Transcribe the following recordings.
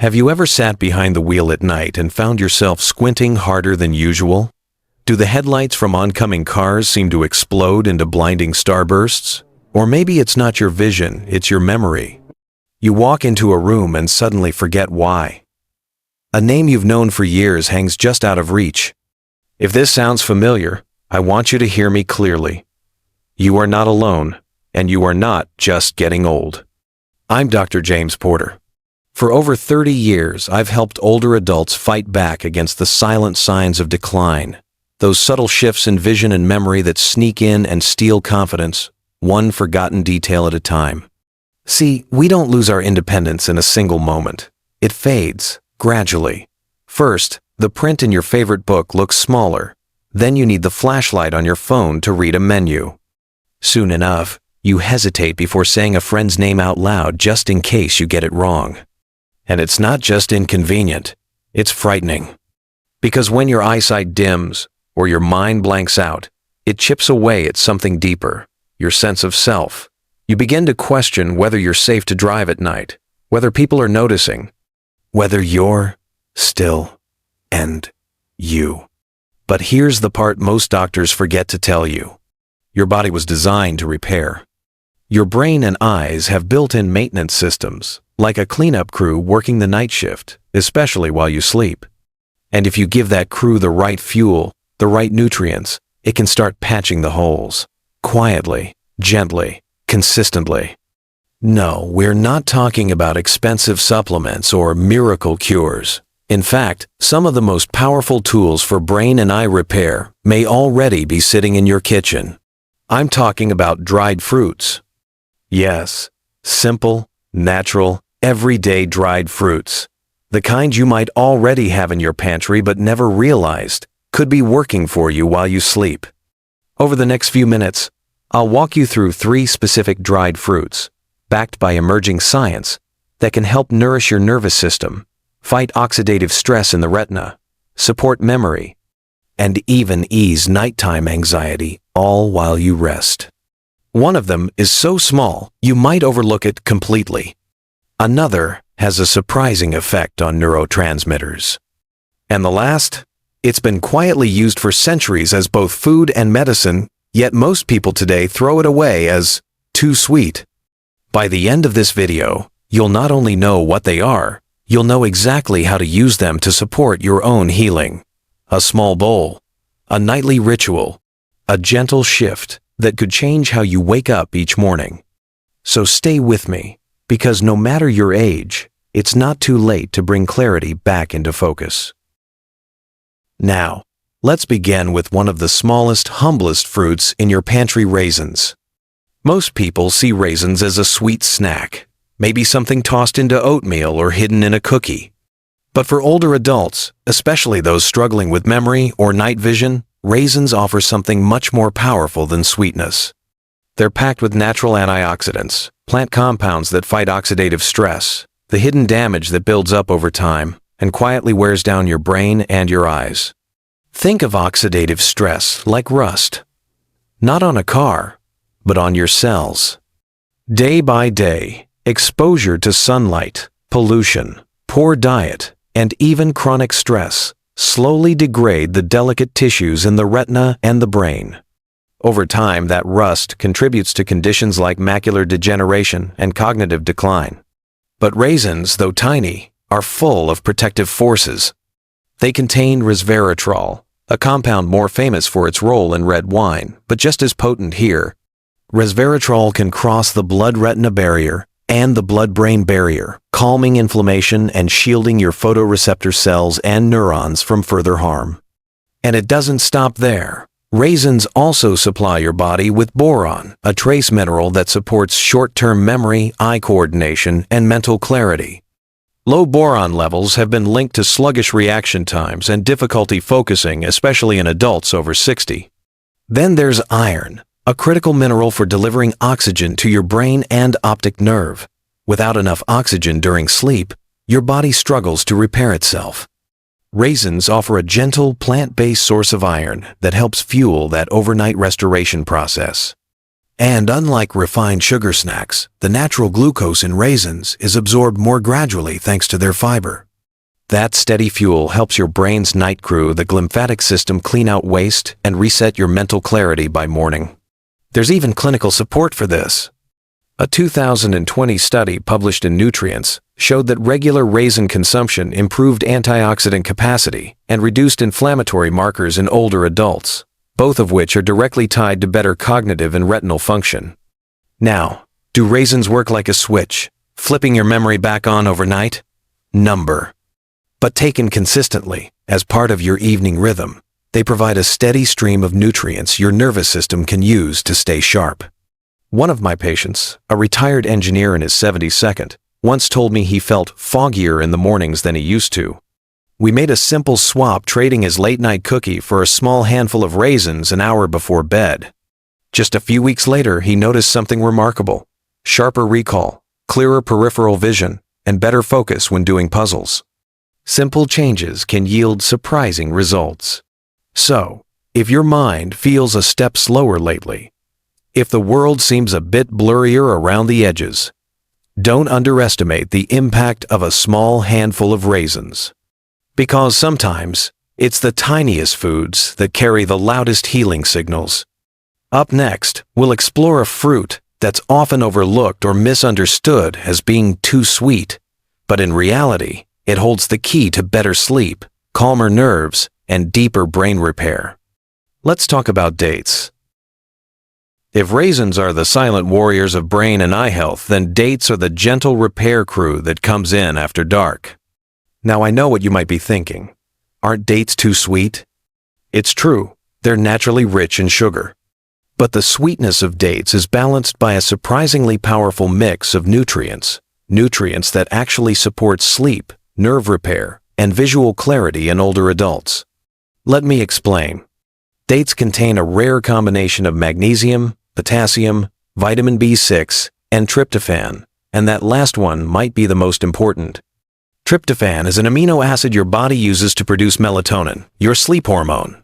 Have you ever sat behind the wheel at night and found yourself squinting harder than usual? Do the headlights from oncoming cars seem to explode into blinding starbursts? Or maybe it's not your vision, it's your memory. You walk into a room and suddenly forget why. A name you've known for years hangs just out of reach. If this sounds familiar, I want you to hear me clearly. You are not alone, and you are not just getting old. I'm Dr. James Porter. For over 30 years, I've helped older adults fight back against the silent signs of decline, those subtle shifts in vision and memory that sneak in and steal confidence, one forgotten detail at a time. See, we don't lose our independence in a single moment. It fades, gradually. First, the print in your favorite book looks smaller. Then you need the flashlight on your phone to read a menu. Soon enough, you hesitate before saying a friend's name out loud just in case you get it wrong. And it's not just inconvenient, it's frightening. Because when your eyesight dims or your mind blanks out, it chips away at something deeper, your sense of self. You begin to question whether you're safe to drive at night, whether people are noticing, whether you're still and you. But here's the part most doctors forget to tell you. Your body was designed to repair. Your brain and eyes have built-in maintenance systems, like a cleanup crew working the night shift, especially while you sleep. And if you give that crew the right fuel, the right nutrients, it can start patching the holes. Quietly, gently, consistently. No, we're not talking about expensive supplements or miracle cures. In fact, some of the most powerful tools for brain and eye repair may already be sitting in your kitchen. I'm talking about dried fruits. Yes, simple, natural, everyday dried fruits. The kind you might already have in your pantry but never realized could be working for you while you sleep. Over the next few minutes, I'll walk you through 3 specific dried fruits, backed by emerging science, that can help nourish your nervous system, fight oxidative stress in the retina, support memory, and even ease nighttime anxiety, all while you rest. One of them is so small, you might overlook it completely. Another has a surprising effect on neurotransmitters. And the last? It's been quietly used for centuries as both food and medicine, yet most people today throw it away as too sweet. By the end of this video, you'll not only know what they are, you'll know exactly how to use them to support your own healing. A small bowl, a nightly ritual, a gentle shift that could change how you wake up each morning. So stay with me, because no matter your age, it's not too late to bring clarity back into focus. Now, let's begin with one of the smallest, humblest fruits in your pantry, raisins. Most people see raisins as a sweet snack, maybe something tossed into oatmeal or hidden in a cookie. But for older adults, especially those struggling with memory or night vision, raisins offer something much more powerful than sweetness. They're packed with natural antioxidants, plant compounds that fight oxidative stress, the hidden damage that builds up over time and quietly wears down your brain and your eyes. Think of oxidative stress like rust. Not on a car, but on your cells. Day by day, exposure to sunlight, pollution, poor diet, and even chronic stress slowly degrade the delicate tissues in the retina and the brain. Over time, that rust contributes to conditions like macular degeneration and cognitive decline. But raisins, though tiny, are full of protective forces. They contain resveratrol, a compound more famous for its role in red wine, but just as potent here. Resveratrol can cross the blood-retina barrier and the blood-brain barrier, calming inflammation and shielding your photoreceptor cells and neurons from further harm. And it doesn't stop there. Raisins also supply your body with boron, a trace mineral that supports short-term memory, eye coordination, and mental clarity. Low boron levels have been linked to sluggish reaction times and difficulty focusing, especially in adults over 60. Then there's iron, a critical mineral for delivering oxygen to your brain and optic nerve. Without enough oxygen during sleep, your body struggles to repair itself. Raisins offer a gentle, plant-based source of iron that helps fuel that overnight restoration process. And unlike refined sugar snacks, the natural glucose in raisins is absorbed more gradually thanks to their fiber. That steady fuel helps your brain's night crew, the glymphatic system, clean out waste and reset your mental clarity by morning. There's even clinical support for this. A 2020 study published in Nutrients showed that regular raisin consumption improved antioxidant capacity and reduced inflammatory markers in older adults, both of which are directly tied to better cognitive and retinal function. Now, do raisins work like a switch, flipping your memory back on overnight? Number. But taken consistently, as part of your evening rhythm, they provide a steady stream of nutrients your nervous system can use to stay sharp. One of my patients, a retired engineer in his 72nd, once told me he felt foggier in the mornings than he used to. We made a simple swap, trading his late-night cookie for a small handful of raisins an hour before bed. Just a few weeks later, he noticed something remarkable: sharper recall, clearer peripheral vision, and better focus when doing puzzles. Simple changes can yield surprising results. So, if your mind feels a step slower lately, if the world seems a bit blurrier around the edges, don't underestimate the impact of a small handful of raisins. Because sometimes, it's the tiniest foods that carry the loudest healing signals. Up next, we'll explore a fruit that's often overlooked or misunderstood as being too sweet, but in reality, it holds the key to better sleep, calmer nerves, and deeper brain repair. Let's talk about dates. If raisins are the silent warriors of brain and eye health, then dates are the gentle repair crew that comes in after dark. Now I know what you might be thinking. Aren't dates too sweet? It's true, they're naturally rich in sugar. But the sweetness of dates is balanced by a surprisingly powerful mix of nutrients that actually support sleep, nerve repair, and visual clarity in older adults. Let me explain. Dates contain a rare combination of magnesium, potassium, vitamin B6, and tryptophan, and that last one might be the most important. Tryptophan is an amino acid your body uses to produce melatonin, your sleep hormone.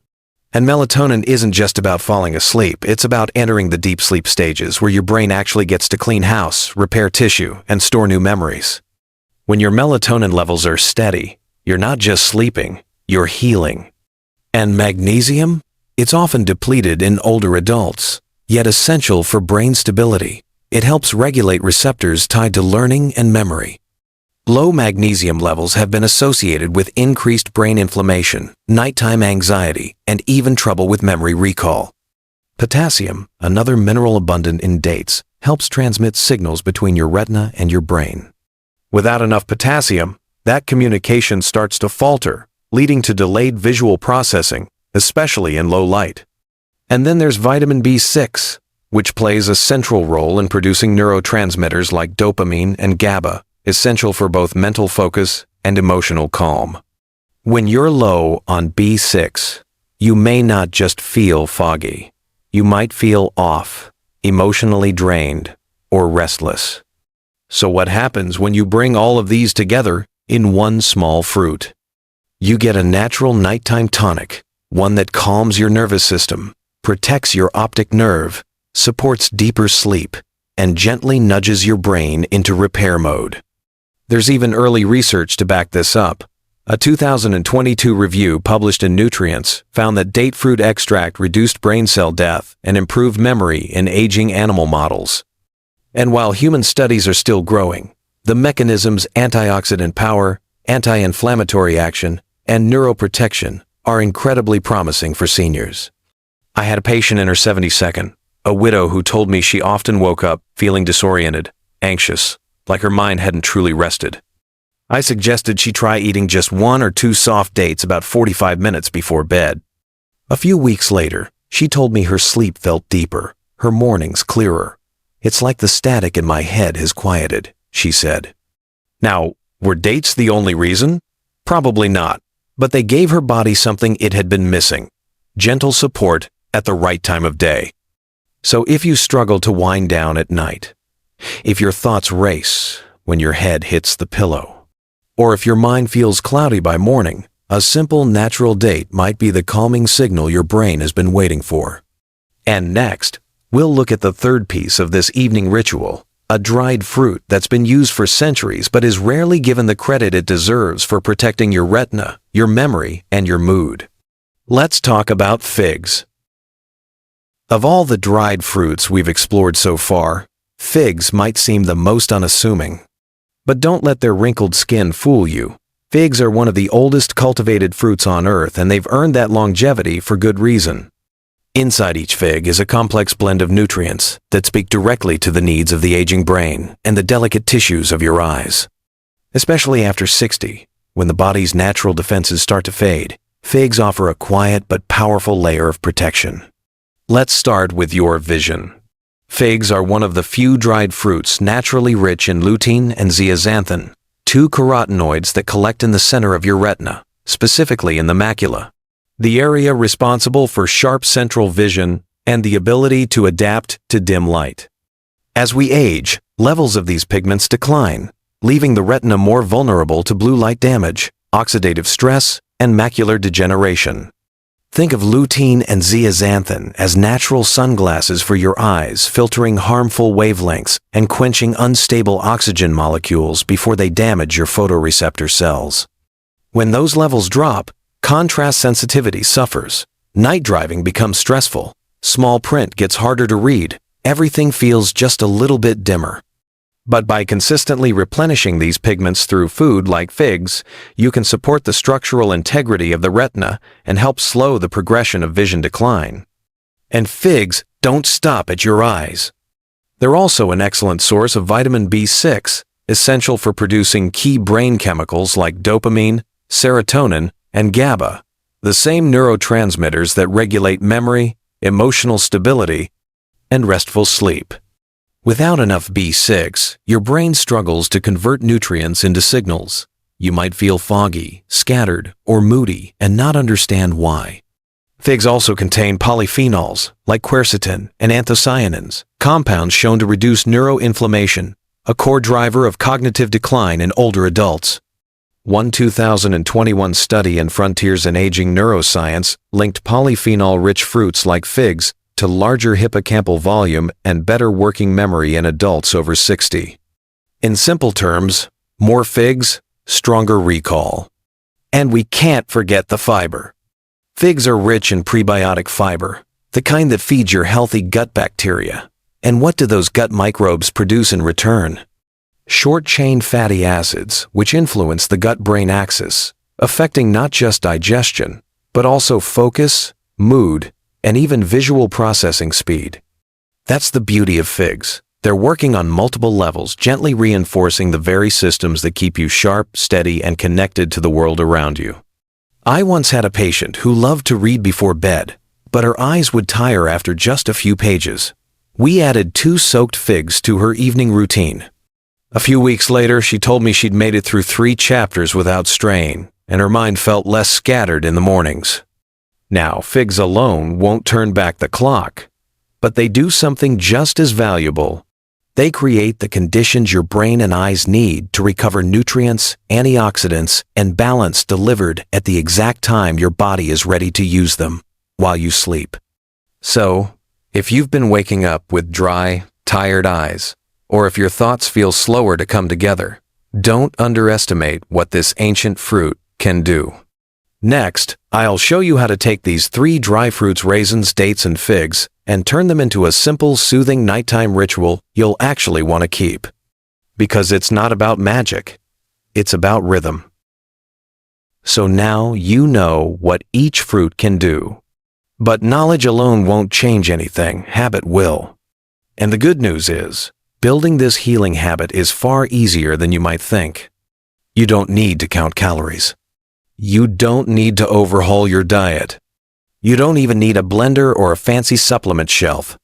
And melatonin isn't just about falling asleep, it's about entering the deep sleep stages where your brain actually gets to clean house, repair tissue, and store new memories. When your melatonin levels are steady, you're not just sleeping, you're healing. And magnesium? It's often depleted in older adults, yet essential for brain stability. It helps regulate receptors tied to learning and memory. Low magnesium levels have been associated with increased brain inflammation, nighttime anxiety, and even trouble with memory recall. Potassium, another mineral abundant in dates, helps transmit signals between your retina and your brain. Without enough potassium, that communication starts to falter, leading to delayed visual processing, especially in low light. And then there's vitamin B6, which plays a central role in producing neurotransmitters like dopamine and GABA, essential for both mental focus and emotional calm. When you're low on B6, you may not just feel foggy. You might feel off, emotionally drained, or restless. So what happens when you bring all of these together in one small fruit? You get a natural nighttime tonic, one that calms your nervous system, protects your optic nerve, supports deeper sleep, and gently nudges your brain into repair mode. There's even early research to back this up. A 2022 review published in Nutrients found that date fruit extract reduced brain cell death and improved memory in aging animal models. And while human studies are still growing, the mechanisms antioxidant power, anti-inflammatory action, and neuroprotection are incredibly promising for seniors. I had a patient in her 72nd, a widow who told me she often woke up feeling disoriented, anxious, like her mind hadn't truly rested. I suggested she try eating just 1 or 2 soft dates about 45 minutes before bed. A few weeks later, she told me her sleep felt deeper, her mornings clearer. It's like the static in my head has quieted, she said. Now, were dates the only reason? Probably not, but they gave her body something it had been missing: gentle support at the right time of day. So if you struggle to wind down at night, if your thoughts race when your head hits the pillow, or if your mind feels cloudy by morning, a simple natural date might be the calming signal your brain has been waiting for. And next, we'll look at the third piece of this evening ritual, a dried fruit that's been used for centuries but is rarely given the credit it deserves for protecting your retina, your memory, and your mood. Let's talk about figs. Of all the dried fruits we've explored so far, figs might seem the most unassuming. But don't let their wrinkled skin fool you. Figs are one of the oldest cultivated fruits on Earth, and they've earned that longevity for good reason. Inside each fig is a complex blend of nutrients that speak directly to the needs of the aging brain and the delicate tissues of your eyes. Especially after 60, when the body's natural defenses start to fade, figs offer a quiet but powerful layer of protection. Let's start with your vision. Figs are one of the few dried fruits naturally rich in lutein and zeaxanthin, two carotenoids that collect in the center of your retina, specifically in the macula, the area responsible for sharp central vision and the ability to adapt to dim light. As we age, levels of these pigments decline, leaving the retina more vulnerable to blue light damage, oxidative stress, and macular degeneration. Think of lutein and zeaxanthin as natural sunglasses for your eyes, filtering harmful wavelengths and quenching unstable oxygen molecules before they damage your photoreceptor cells. When those levels drop, contrast sensitivity suffers, night driving becomes stressful, small print gets harder to read, everything feels just a little bit dimmer. But by consistently replenishing these pigments through food like figs, you can support the structural integrity of the retina and help slow the progression of vision decline. And figs don't stop at your eyes. They're also an excellent source of vitamin B6, essential for producing key brain chemicals like dopamine, serotonin, and GABA, the same neurotransmitters that regulate memory, emotional stability, and restful sleep. Without enough B6, your brain struggles to convert nutrients into signals. You might feel foggy, scattered, or moody and not understand why. Figs also contain polyphenols like quercetin and anthocyanins, compounds shown to reduce neuroinflammation, a core driver of cognitive decline in older adults. One 2021 study in Frontiers in Aging Neuroscience linked polyphenol-rich fruits like figs to larger hippocampal volume and better working memory in adults over 60. In simple terms, more figs, stronger recall. And we can't forget the fiber. Figs are rich in prebiotic fiber, the kind that feeds your healthy gut bacteria. And what do those gut microbes produce in return? Short-chain fatty acids, which influence the gut-brain axis, affecting not just digestion, but also focus, mood, and even visual processing speed. That's the beauty of figs. They're working on multiple levels, gently reinforcing the very systems that keep you sharp, steady, and connected to the world around you. I once had a patient who loved to read before bed, but her eyes would tire after just a few pages. We added 2 soaked figs to her evening routine. A few weeks later, she told me she'd made it through 3 chapters without strain, and her mind felt less scattered in the mornings. Now, figs alone won't turn back the clock, but they do something just as valuable. They create the conditions your brain and eyes need to recover nutrients, antioxidants, and balance delivered at the exact time your body is ready to use them, while you sleep. So, if you've been waking up with dry, tired eyes, or if your thoughts feel slower to come together, don't underestimate what this ancient fruit can do. Next, I'll show you how to take these 3 dry fruits, raisins, dates, and figs, and turn them into a simple, soothing nighttime ritual you'll actually want to keep. Because it's not about magic, it's about rhythm. So now you know what each fruit can do. But knowledge alone won't change anything, habit will. And the good news is, building this healing habit is far easier than you might think. You don't need to count calories. You don't need to overhaul your diet. You don't even need a blender or a fancy supplement shelf.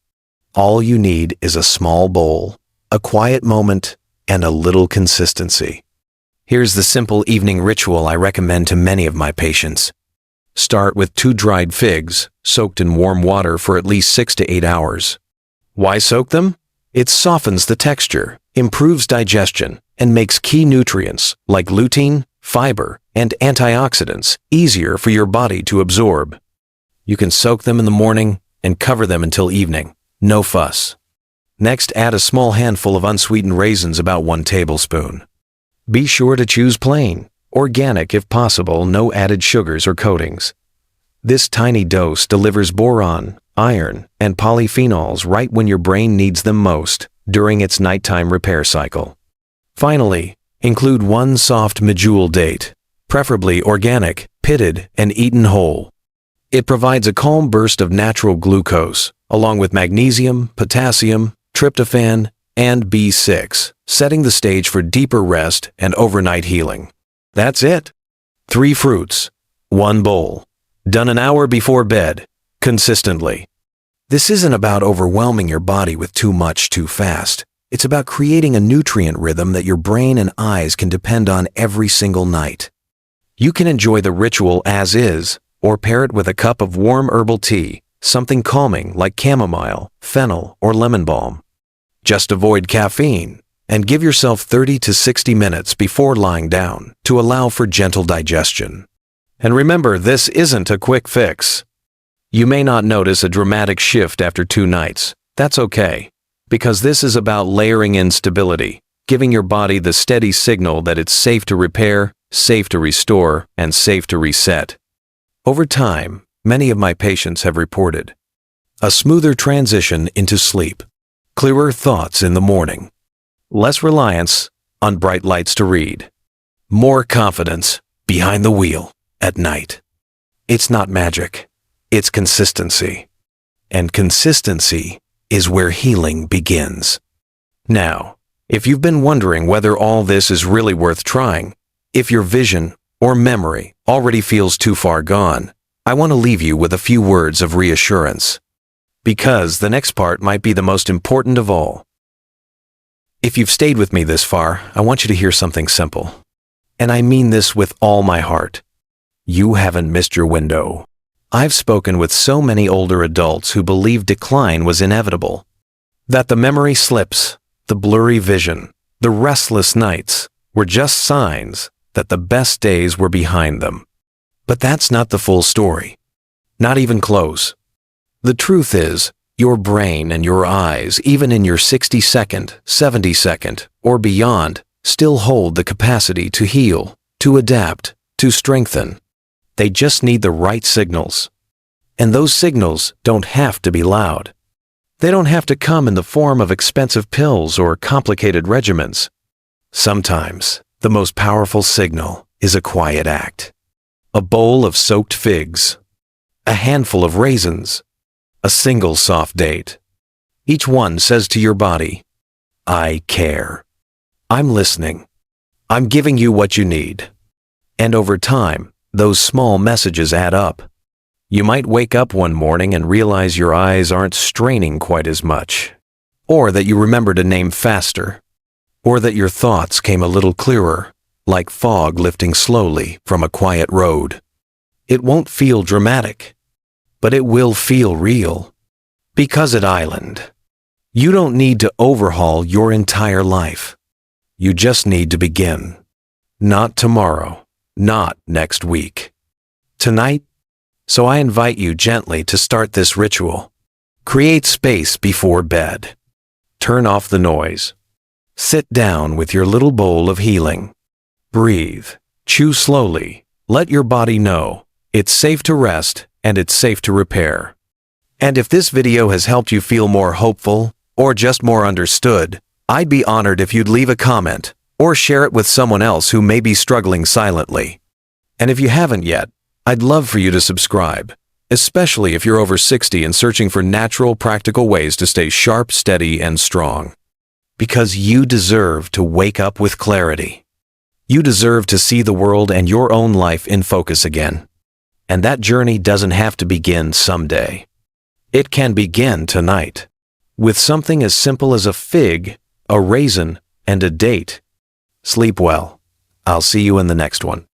All you need is a small bowl, a quiet moment, and a little consistency. Here's the simple evening ritual I recommend to many of my patients. Start with 2 dried figs, soaked in warm water for at least 6 to 8 hours. Why soak them? It softens the texture, improves digestion, and makes key nutrients like lutein, fiber, and antioxidants easier for your body to absorb. You can soak them in the morning and cover them until evening, No fuss. Next, add a small handful of unsweetened raisins, about 1 tablespoon. Be sure to choose plain, organic if possible, no added sugars or coatings. This tiny dose delivers boron, iron, and polyphenols right when your brain needs them most, during its nighttime repair cycle. Finally, include 1 soft medjool date, preferably organic, pitted, and eaten whole. It provides a calm burst of natural glucose, along with magnesium, potassium, tryptophan, and B6, setting the stage for deeper rest and overnight healing. That's it. 3 fruits, 1 bowl. Done an hour before bed, consistently. This isn't about overwhelming your body with too much too fast. It's about creating a nutrient rhythm that your brain and eyes can depend on every single night. You can enjoy the ritual as is, or pair it with a cup of warm herbal tea, something calming like chamomile, fennel, or lemon balm. Just avoid caffeine, and give yourself 30 to 60 minutes before lying down to allow for gentle digestion. And remember, this isn't a quick fix. You may not notice a dramatic shift after 2 nights. That's okay, because this is about layering in stability, giving your body the steady signal that it's safe to repair, safe to restore, and safe to reset. Over time, many of my patients have reported a smoother transition into sleep, clearer thoughts in the morning, less reliance on bright lights to read, more confidence behind the wheel at night. It's not magic, it's consistency. And consistency is where healing begins. Now, if you've been wondering whether all this is really worth trying, if your vision or memory already feels too far gone, I want to leave you with a few words of reassurance. Because the next part might be the most important of all. If you've stayed with me this far, I want you to hear something simple. And I mean this with all my heart. You haven't missed your window. I've spoken with so many older adults who believed decline was inevitable. That the memory slips, the blurry vision, the restless nights were just signs that the best days were behind them. But that's not the full story. Not even close. The truth is, your brain and your eyes, even in your 60-second, 70-second, or beyond, still hold the capacity to heal, to adapt, to strengthen. They just need the right signals. And those signals don't have to be loud. They don't have to come in the form of expensive pills or complicated regimens. Sometimes, the most powerful signal is a quiet act. A bowl of soaked figs, a handful of raisins, a single soft date. Each one says to your body, I care. I'm listening. I'm giving you what you need. And over time, those small messages add up. You might wake up one morning and realize your eyes aren't straining quite as much, or that you remembered a name faster, or that your thoughts came a little clearer, like fog lifting slowly from a quiet road. It won't feel dramatic, but it will feel real. Because at Island, you don't need to overhaul your entire life. You just need to begin. Not tomorrow. Not next week. Tonight, so I invite you gently to start this ritual. Create space before bed. Turn off the noise. Sit down with your little bowl of healing. Breathe. Chew slowly. Let your body know it's safe to rest and it's safe to repair. And if this video has helped you feel more hopeful or just more understood, I'd be honored if you'd leave a comment or share it with someone else who may be struggling silently. And if you haven't yet, I'd love for you to subscribe, especially if you're over 60 and searching for natural, practical ways to stay sharp, steady, and strong. Because you deserve to wake up with clarity. You deserve to see the world and your own life in focus again. And that journey doesn't have to begin someday. It can begin tonight, with something as simple as a fig, a raisin, and a date. Sleep well. I'll see you in the next one.